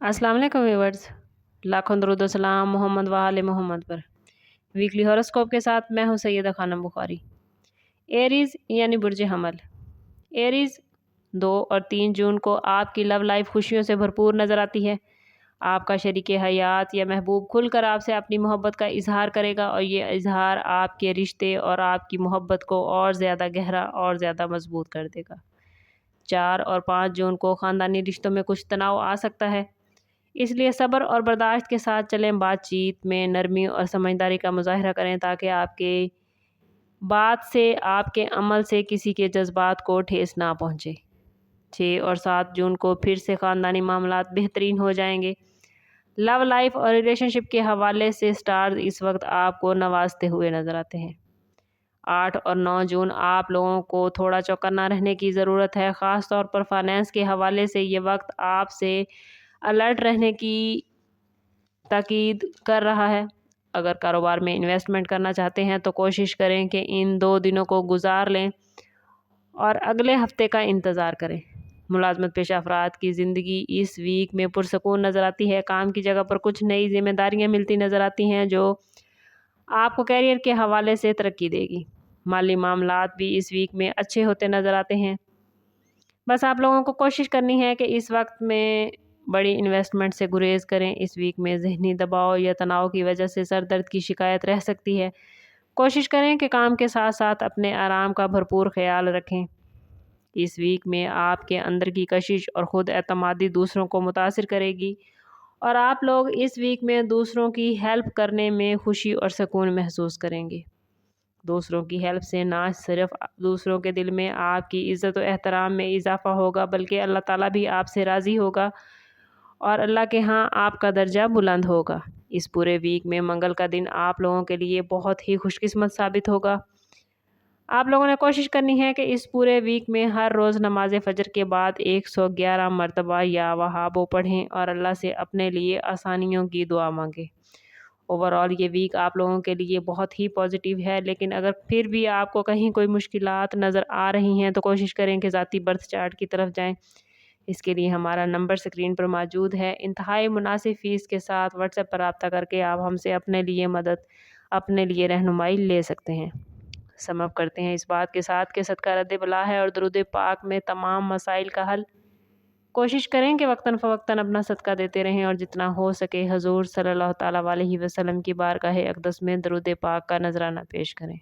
अस्सलाम वालेकुम व्यूअर्स, लाखों दरूद व सलाम मोहम्मद व आले मोहम्मद पर। वीकली हॉरोस्कोप के साथ मैं हूँ सैयदा खानम बुखारी। एरीज़ यानी बुर्ज हमल। एरीज़ 2 और 3 जून को आपकी लव लाइफ खुशियों से भरपूर नज़र आती है। आपका शरीके हयात या महबूब खुलकर आपसे अपनी मोहब्बत का इजहार करेगा और ये इजहार आपके रिश्ते और आपकी मोहब्बत को और ज़्यादा गहरा और ज़्यादा मजबूत कर देगा। 4 और 5 जून को ख़ानदानी रिश्तों में कुछ तनाव आ सकता है, इसलिए सब्र और बर्दाश्त के साथ चलें। बातचीत में नरमी और समझदारी का मुजाहरा करें ताकि आपके बात से, आपके अमल से किसी के जज्बात को ठेस ना पहुँचे। 6 और 7 जून को फिर से ख़ानदानी मामलात बेहतरीन हो जाएंगे। लव लाइफ और रिलेशनशिप के हवाले से स्टार्स इस वक्त आपको नवाजते हुए नज़र आते हैं। 8 और 9 जून आप लोगों को थोड़ा चौकन्ना रहने की ज़रूरत है। ख़ास तौर पर फाइनेंस के हवाले से ये वक्त आपसे अलर्ट रहने की ताकीद कर रहा है। अगर कारोबार में इन्वेस्टमेंट करना चाहते हैं तो कोशिश करें कि इन 2 दिनों को गुजार लें और अगले हफ्ते का इंतज़ार करें। मुलाजमत पेशा अफराद की ज़िंदगी इस वीक में पुरसकून नज़र आती है। काम की जगह पर कुछ नई जिम्मेदारियां मिलती नज़र आती हैं जो आपको कैरियर के हवाले से तरक्की देगी। माली मामलात भी इस वीक में अच्छे होते नज़र आते हैं। बस आप लोगों को कोशिश करनी है कि इस वक्त में बड़ी इन्वेस्टमेंट से गुरेज करें। इस वीक में जहनी दबाव या तनाव की वजह से सर दर्द की शिकायत रह सकती है। कोशिश करें कि काम के साथ साथ अपने आराम का भरपूर ख्याल रखें। इस वीक में आपके अंदर की कशिश और ख़ुद एतमादी दूसरों को मुतासिर करेगी और आप लोग इस वीक में दूसरों की हेल्प करने में खुशी और सुकून महसूस करेंगे। दूसरों की हेल्प से ना सिर्फ दूसरों के दिल में आपकी इज़्ज़त और एहतराम में इजाफ़ा होगा बल्कि अल्लाह ताला भी आपसे राज़ी होगा और अल्लाह के यहाँ आपका दर्जा बुलंद होगा। इस पूरे वीक में मंगल का दिन आप लोगों के लिए बहुत ही खुशकिस्मत साबित होगा। आप लोगों ने कोशिश करनी है कि इस पूरे वीक में हर रोज़ नमाज फ़जर के बाद 111 मरतबा या वहाबो पढ़ें और अल्लाह से अपने लिए आसानियों की दुआ मांगें। ओवरऑल ये वीक आप लोगों के लिए बहुत ही पॉजिटिव है, लेकिन अगर फिर भी आपको कहीं कोई मुश्किलात नज़र आ रही हैं तो कोशिश करें कि ज़ाती बर्थ चार्ट की तरफ जाएं। इसके लिए हमारा नंबर स्क्रीन पर मौजूद है। इंतहाई मुनासिब फ़ीस के साथ व्हाट्सएप पर रब्ता करके आप हमसे अपने लिए मदद, अपने लिए रहनुमाई ले सकते हैं। समअप करते हैं इस बात के साथ कि सदका रद्द बला है और दरूद पाक में तमाम मसाइल का हल। कोशिश करें कि वक्तन फ़वक्तन अपना सदका देते रहें और जितना हो सके हुज़ूर सल्लल्लाहु ताला अलैहि वसल्लम की बारगाह अक़दस में दरूद पाक का नजराना पेश करें।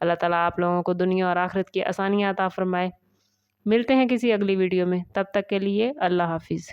अल्लाह ताला आप लोगों को दुनिया और आखिरत की आसानियाँ अता फ़रमाए। मिलते हैं किसी अगली वीडियो में, तब तक के लिए अल्लाह हाफ़िज़।